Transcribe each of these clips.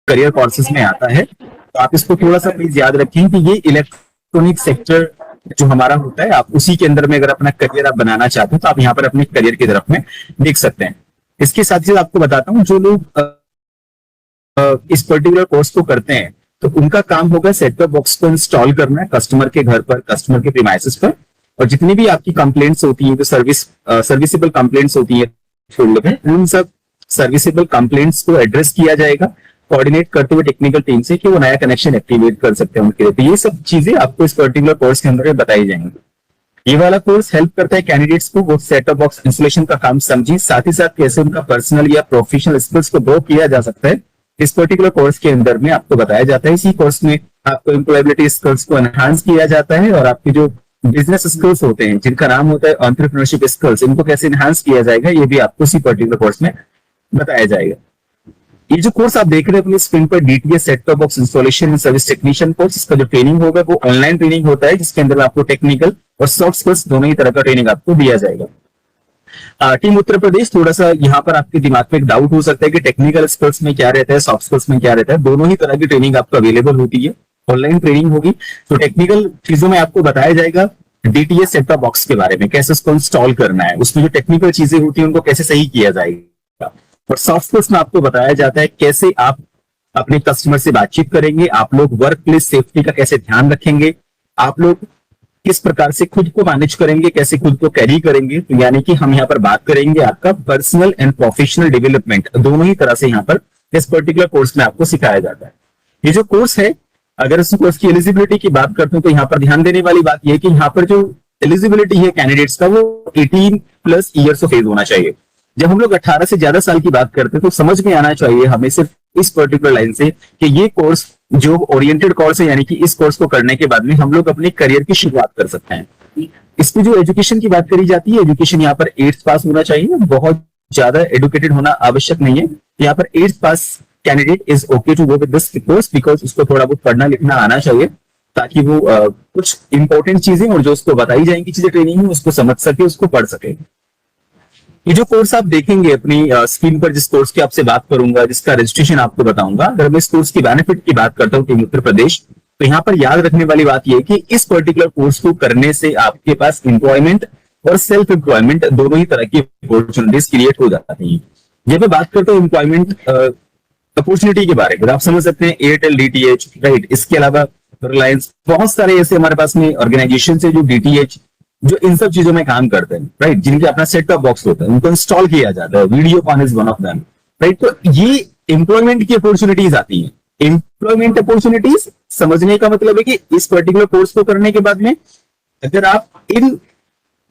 Career courses में आता है। तो आप इसको थोड़ा सा प्लीज याद रखें कि ये इलेक्ट्रॉनिक सेक्टर जो हमारा होता है, आप उसी के अंदर में अगर अपना करियर आप बनाना चाहते हैं तो आप यहाँ पर अपने करियर की तरफ में देख सकते हैं। इसके साथ ही आपको बताता हूँ, जो लोग इस पर्टिकुलर कोर्स को करते हैं तो उनका काम होगा सेट टॉप बॉक्स को इंस्टॉल करना है कस्टमर के घर पर, कस्टमर के प्रीमाइसेस पर, और जितनी भी आपकी कंप्लेंट्स होती हैं, जो सर्विसेबल कंप्लेंट्स होती है फील्ड में, उन सब सर्विसेबल कंप्लेंट्स को एड्रेस किया जाएगा कोऑर्डिनेट करते हुए टेक्निकल टीम से कि वो नया कनेक्शन एक्टिवेट कर सकते हैं उनके लिए। तो ये सब चीजें आपको इस पर्टिकुलर कोर्स के अंदर बताई जाएंगी। ये वाला कोर्स हेल्प करता है कैंडिडेट्स को वो सेट टॉप बॉक्स इंस्टॉलेशन का काम समझे, साथ ही साथ कैसे उनका पर्सनल या प्रोफेशनल स्किल्स को ग्रो किया जा सकता है। इस पर्टिकुलर कोर्स के अंदर में आपको बताया जाता है। इसी कोर्स में आपको एम्प्लॉयबिलिटी स्किल्स को एनहांस किया जाता है और आपके जो बिजनेस स्किल्स होते हैं जिनका नाम होता है एंटरप्रेन्योरशिप स्किल्स, इनको कैसे एनहांस किया जाएगा ये भी आपको इसी पर्टिकुलर कोर्स में बताया जाएगा। ये जो कोर्स आप देख रहे हैं अपनी स्क्रीन पर, DTS set top box installation and service technician course, इसका जो ट्रेनिंग होगा वो ऑनलाइन ट्रेनिंग होता है जिसके अंदर आपको टेक्निकल और सॉफ्ट स्किल्स दोनों ही तरह का ट्रेनिंग आपको दिया जाएगा। टीम उत्तर प्रदेश, थोड़ा सा यहाँ पर आपके दिमाग में एक डाउट हो सकता है कि टेक्निकल स्किल्स में क्या रहता है, सॉफ्ट स्किल्स में क्या रहता है। दोनों ही तरह की ट्रेनिंग आपको अवेलेबल होती है, ऑनलाइन ट्रेनिंग होगी। तो टेक्निकल चीजों में आपको बताया जाएगा डीटीएस सेट टॉप बॉक्स के बारे में, कैसे उसको इंस्टॉल करना है, उसमें जो टेक्निकल चीजें होती है उनको कैसे सही किया जाएगा। और सॉफ्ट स्किल्स में आपको बताया जाता है कैसे आप अपने कस्टमर से बातचीत करेंगे, आप लोग वर्क प्लेस सेफ्टी का कैसे ध्यान रखेंगे, आप लोग किस प्रकार से खुद को मैनेज करेंगे, कैसे खुद को कैरी करेंगे। तो यानी कि हम यहाँ पर बात करेंगे आपका पर्सनल एंड प्रोफेशनल डेवलपमेंट, दोनों ही तरह से यहाँ पर इस पर्टिकुलर कोर्स में आपको सिखाया जाता है। ये जो कोर्स है, अगर इस कोर्स की एलिजिबिलिटी की बात करते हैं तो यहाँ पर ध्यान देने वाली बात यह है कि यहाँ पर जो एलिजिबिलिटी है कैंडिडेट्स का, वो 18+ ईयर्स ऑफ एज होना चाहिए। जब हम लोग 18 से ज्यादा साल की बात करते हैं तो समझ में आना चाहिए हमें सिर्फ इस पर्टिकुलर लाइन से कि ये कोर्स जो ओरिएंटेड कोर्स है, यानी कि इस कोर्स को करने के बाद में हम लोग अपने करियर की शुरुआत कर सकते हैं। इसकी जो एजुकेशन की बात करी जाती है, एजुकेशन यहाँ पर 8th पास होना चाहिए, बहुत ज्यादा एडुकेटेड होना आवश्यक नहीं है। यहाँ पर 8th pass candidate is okay to go with this course, because उसको थोड़ा बहुत पढ़ना लिखना आना चाहिए ताकि वो कुछ इंपॉर्टेंट चीजें और जो उसको बताई जाएंगी चीजें ट्रेनिंग में उसको समझ सके, उसको पढ़ सके। ये जो कोर्स आप देखेंगे अपनी स्क्रीन पर, जिस कोर्स की आपसे बात करूंगा, जिसका रजिस्ट्रेशन आपको बताऊंगा, अगर मैं इस कोर्स की बेनिफिट की बात करता हूँ टीम उत्तर प्रदेश, तो यहाँ पर याद रखने वाली बात यह है कि इस पर्टिकुलर कोर्स को करने से आपके पास एम्प्लॉयमेंट और सेल्फ एम्प्लॉयमेंट दोनों ही तरह की अपॉर्चुनिटीज क्रिएट हो जाती है। जब मैं बात करता हूँ एम्प्लॉयमेंट अपॉर्चुनिटी के बारे में, आप समझ सकते हैं एयरटेल डीटीएच, राइट, इसके अलावा रिलायंस, बहुत सारे ऐसे हमारे पास में ऑर्गेनाइजेशन है जो डीटीएच, जो इन सब चीजों में काम करते हैं, राइट, जिनके अपना सेट टॉप बॉक्स होता है, उनको इंस्टॉल किया जाता है। Videocon is one of them, right. तो ये एम्प्लॉयमेंट की अपॉर्चुनिटीज आती हैं। एम्प्लॉयमेंट अपॉर्चुनिटीज समझने का मतलब है कि इस पर्टिकुलर कोर्स को करने के बाद में अगर आप इन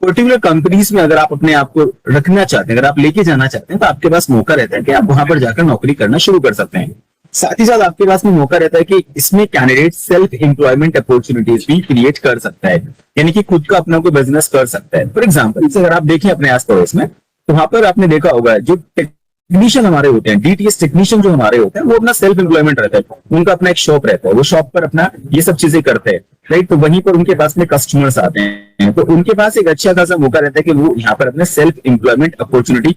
पर्टिकुलर कंपनीज में अगर आप अपने आप को रखना चाहते हैं, अगर आप लेके जाना चाहते हैं, तो आपके पास मौका रहता है कि आप वहां पर जाकर नौकरी करना शुरू कर सकते हैं। साथ ही साथ आपके पास में मौका रहता है कि इसमें कैंडिडेट सेल्फ एम्प्लॉयमेंट अपॉर्चुनिटीज भी क्रिएट कर सकता है, यानी कि खुद का अपना कोई बिजनेस कर सकता है। फॉर एग्जांपल अगर आप देखें अपने आस पड़ोस में, तो वहां पर आपने देखा होगा जो टेक्नीशियन हमारे होते हैं, डीटीएस टेक्नीशियन जो हमारे होते हैं, वो अपना सेल्फ एम्प्लॉयमेंट रहता है, उनका अपना एक शॉप रहता है, वो शॉप पर अपना ये सब चीजें करते हैं, राइट। तो वहीं पर उनके पास में कस्टमर्स आते हैं, तो उनके पास एक अच्छा खासा मौका रहता है कि वो यहाँ पर अपने सेल्फ एम्प्लॉयमेंट अपॉर्चुनिटी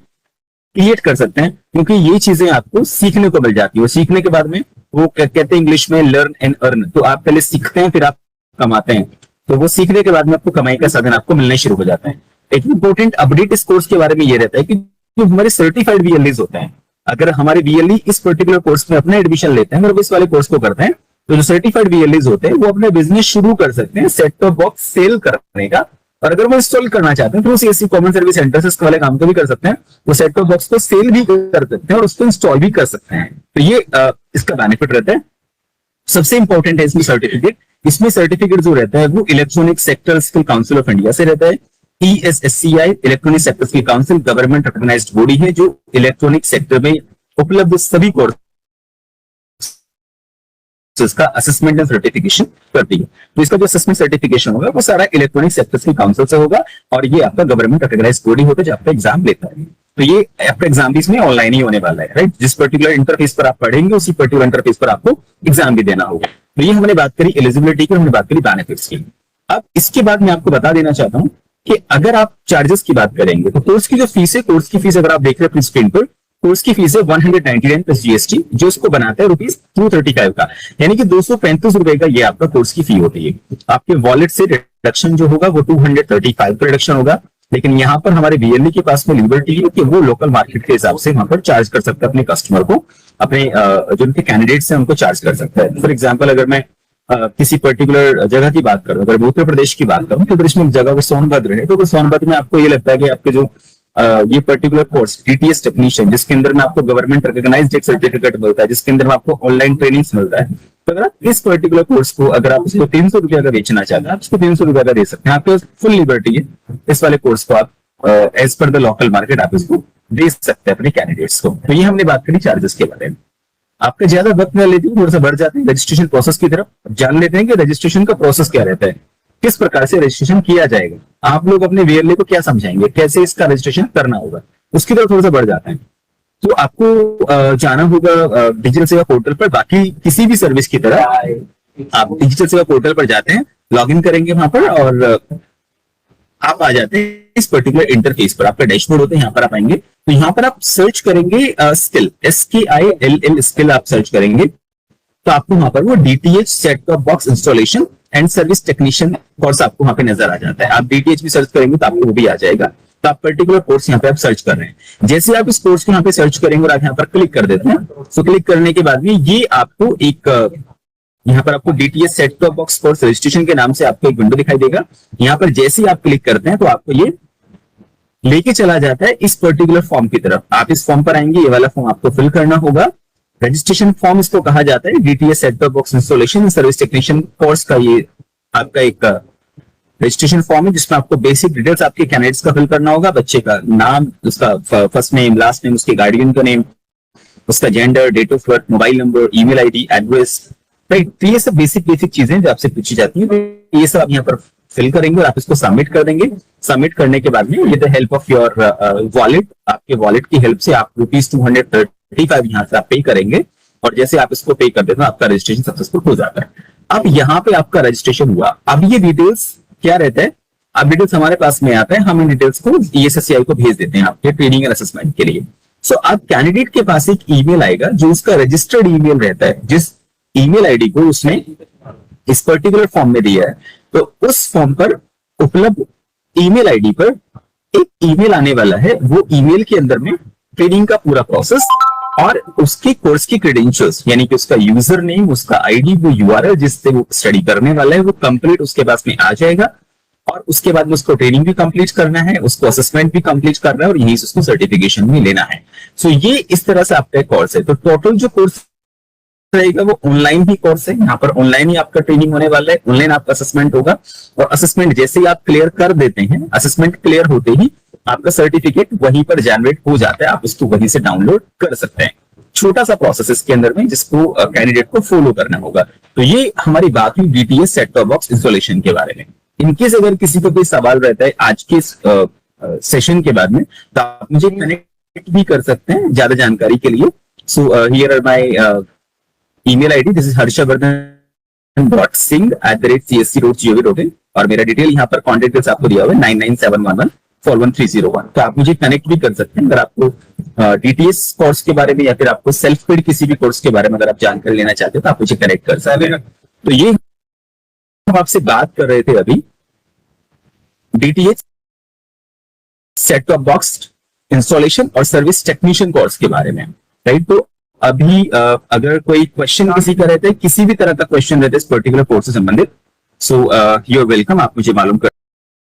क्रिएट कर सकते हैं, क्योंकि ये चीजें आपको सीखने को मिल जाती है। सीखने के बाद में वो कहते हैं इंग्लिश में लर्न एंड अर्न, तो आप पहले सीखते हैं फिर आप कमाते हैं, तो वो सीखने के बाद में आपको कमाई का साधन आपको मिलने शुरू हो जाता है। एक इंपॉर्टेंट अपडेट इस कोर्स के बारे में ये रहता है कि जो हमारे सर्टिफाइड वीएलईज होते हैं, अगर हमारे वीएलई इस पर्टिकुलर कोर्स में अपना एडमिशन लेते हैं और इस वाले कोर्स को करते हैं, तो जो सर्टिफाइड वीएलईज होते हैं वो अपने बिजनेस शुरू कर सकते हैं सेट टॉप बॉक्स सेल करने का। और अगर वो इंस्टॉल करना चाहते हैं तो सीएससी कॉमन सर्विस सेंटर से इसके वाले काम को भी कर सकते हैं, वो सेट टॉप बॉक्स को सेल भी कर सकते हैं और उसको इंस्टॉल भी कर सकते हैं। तो ये इसका बेनिफिट रहता है। सबसे इंपॉर्टेंट है इसमें सर्टिफिकेट। इसमें सर्टिफिकेट जो रहता है वो Electronic Sector Skill Council of India से रहता है। ESSCI Electronic Sector Skill Council government recognised body है जो इलेक्ट्रॉनिक सेक्टर में उपलब्ध सभी कोर्स इसका असेसमेंट एंड सर्टिफिकेशन करती है। तो इसका जो असेसमेंट सर्टिफिकेशन होगा वो सारा इलेक्ट्रॉनिक सेक्टर की काउंसिल से होगा और ये आपका गवर्नमेंट रिकॉग्नाइज्ड बॉडी होता है जो आपका एग्जाम लेता है। तो ये आपका एग्जाम भी इसमें ऑनलाइन ही होने वाला है, राइट। जिस पर्टिकुलर इंटरफेस पर आप पढ़ेंगे उसी पर्टिकुलर इंटरफेस पर आपको एग्जाम भी देना होगा। तो ये हमने बात करी एलिजिबिलिटी की, हमने बात करी बेनिफिट्स की। अब इसके बाद मैं आपको बता देना चाहता हूं कि अगर आप चार्जेस की बात करेंगे तो कोर्स की जो फीस है, कोर्स की फीस अगर आप देख रहे हैं अपनी स्क्रीन पर, कोर्स की फीस है 199 प्लस जीएसटी, जो इसको बनाता है ₹235 का, यानी कि ₹235 का ये आपका कोर्स की फी होती है। आपके वॉलेट से रिडक्शन जो होगा वो 235 का रिडक्शन होगा। लेकिन यहाँ पर हमारे बीएलई के पास में लिबर्टी है कि वो लोकल मार्केट के हिसाब से वहां पर चार्ज कर सकता है अपने कस्टमर को, अपने जो उनके कैंडिडेट्स हैं उनको चार्ज कर सकता है। फॉर एग्जाम्पल अगर मैं किसी पर्टिकुलर जगह की बात करूं, अगर मैं उत्तर प्रदेश की बात करूं, उत्तर प्रदेश में एक जगह वो सोनभद्र है, तो सोनभद्र में आपको ये लगता है कि आपके जो ये पर्टिकुलर कोर्स डीटीएस टेक्नीशियन, जिसके अंदर में आपको गवर्नमेंट रिकॉग्नाइज्ड एक सर्टिफिकेट मिलता है, जिसके अंदर में आपको ऑनलाइन ट्रेनिंग मिलता है, तो अगर आप इस पर्टिकुलर कोर्स को अगर आप उसको ₹300 का बेचना चाहते हैं, आप उसको ₹300 का दे सकते हैं। आपके पास फुल लिबर्टी है, इस वाले कोर्स को आप as per the local market आप इसको दे सकते हैं अपने कैंडिडेट्स को। तो ये हमने बात करी चार्जेस के बारे में। आपका ज्यादा वक्त न लेते थोड़ा सा बढ़ जाते हैं रजिस्ट्रेशन प्रोसेस की तरफ, जान लेते हैं कि रजिस्ट्रेशन का प्रोसेस क्या रहता है, किस प्रकार से रजिस्ट्रेशन किया जाएगा। आप लोग अपने वीएलए को क्या समझाएंगे, कैसे इसका रजिस्ट्रेशन करना होगा, उसकी तरफ थोड़ा सा बढ़ जाते हैं। तो आपको जाना होगा डिजिटल सेवा पोर्टल पर। बाकी किसी भी सर्विस की तरह आप डिजिटल सेवा पोर्टल पर जाते हैं, लॉग इन करेंगे वहां पर और आप आ जाते हैं इस पर्टिकुलर इंटरफेस पर। आपका डैशबोर्ड होता है, यहाँ पर आप आएंगे तो यहाँ पर आप सर्च करेंगे स्किल, SKILL स्किल आप सर्च करेंगे, तो आपको वहां पर वो DTH set top box installation and service technician course आपको वहां पे नजर आ जाता है। आप DTH भी सर्च करेंगे तो आपको वो भी आ जाएगा। तो आप पर्टिकुलर कोर्स यहाँ पे आप सर्च कर रहे हैं। जैसे आप इस कोर्स को यहाँ पे सर्च करेंगे और आप यहाँ पर क्लिक कर देते हैं, तो क्लिक करने के बाद में ये आपको एक यहाँ पर आपको DTH set top box course registration के नाम से आपको एक विंडो दिखाई देगा। यहाँ पर जैसे ही आप क्लिक करते हैं तो आपको ये लेके चला जाता है इस पर्टिकुलर फॉर्म की तरफ। आप इस फॉर्म पर आएंगे, ये वाला फॉर्म आपको फिल करना होगा। रजिस्ट्रेशन फॉर्म इसको कहा जाता है, DTH set top box installation service technician course का ये आपका एक रजिस्ट्रेशन फॉर्म है, जिसमें आपको बेसिक डिटेल्स आपके कैंडिडेट्स का फिल करना होगा। बच्चे का नाम, उसका फर्स्ट नेम, लास्ट नेम, उसके गार्डियन का नेम, उसका gender, date of birth, mobile number, email ID, address, right. तो ये सब बेसिक चीजें जो आपसे पूछी जाती है, ये सब आप यहाँ पर फिल करेंगे और आप इसको सबमिट कर देंगे। सबमिट करने के बाद में with the help of your wallet, आपके वॉलेट की हेल्प से आप ₹235 यहाँ से आप पे करेंगे और जैसे आप इसको पे कर देते हैं आपका रजिस्ट्रेशन सक्सेसफुल हो जाता है। अब यहाँ पे आपका रजिस्ट्रेशन हुआ। अब ये डिटेल्स क्या रहता है, अब डिटेल्स हमारे पास में आता है, हम इन डिटेल्स को ESSCI को भेज देते हैं आपके ट्रेनिंग एंड असेसमेंट के लिए। सो अब कैंडिडेट के पास एक ईमेल आएगा जो उसका रजिस्टर्ड ईमेल रहता है, जिस ईमेल आईडी को उसने इस पर्टिकुलर फॉर्म में दिया है। तो उस फॉर्म पर उपलब्ध ईमेल आईडी पर एक ईमेल आने वाला है। वो ईमेल के अंदर में ट्रेनिंग का पूरा प्रोसेस और उसके कोर्स की क्रेडेंशियल्स, यानी कि उसका यूजर नेम, उसका आईडी, वो URL जिससे वो स्टडी करने वाला है, वो कंप्लीट उसके पास में आ जाएगा। और उसके बाद में उसको ट्रेनिंग भी कंप्लीट करना है, उसको असेसमेंट भी कंप्लीट करना है और यहीं से उसको सर्टिफिकेशन भी लेना है। सो ये इस तरह से आपका कोर्स है। तो टोटल जो कोर्स रहेगा वो ऑनलाइन ही कोर्स है। यहाँ पर ऑनलाइन ही आपका ट्रेनिंग होने वाला है, ऑनलाइन आपका असेसमेंट होगा और असेसमेंट जैसे ही आप क्लियर कर देते हैं, असेसमेंट क्लियर होते ही आपका सर्टिफिकेट वहीं पर जनरेट हो जाता है, आप उसको वहीं से डाउनलोड कर सकते हैं। छोटा सा प्रोसेस इसके अंदर में जिसको कैंडिडेट को फॉलो करना होगा। तो ये हमारी बात हुई DTH set top box installation के बारे में। इनकेस अगर किसी को कोई सवाल रहता है आज के सेशन के बाद में, तो आप मुझे कनेक्ट भी कर सकते हैं ज्यादा जानकारी के लिए। So here are my email ID, this is harshavardhan.singh@csc.gov.in और मेरा डिटेल यहाँ पर कॉन्टेक्ट डिटेल्स आपको दिया हुआ है 997111411301। तो आप मुझे कनेक्ट भी कर सकते हैं अगर आपको DTS कोर्स के बारे में या फिर आपको सेल्फ पेड किसी भी कोर्स के बारे में अगर आप जानकारी लेना चाहते हो तो आप मुझे कनेक्ट कर सकते हैं। तो ये हम आपसे बात कर रहे थे अभी DTH set top box installation और सर्विस टेक्नीशियन कोर्स के बारे में, राइट। तो अभी अगर कोई क्वेश्चन किसी का रहता है, किसी भी तरह का क्वेश्चन रहता है इस पर्टिकुलर कोर्स से संबंधित, सो यू आर वेलकम, आप मुझे मालूम कर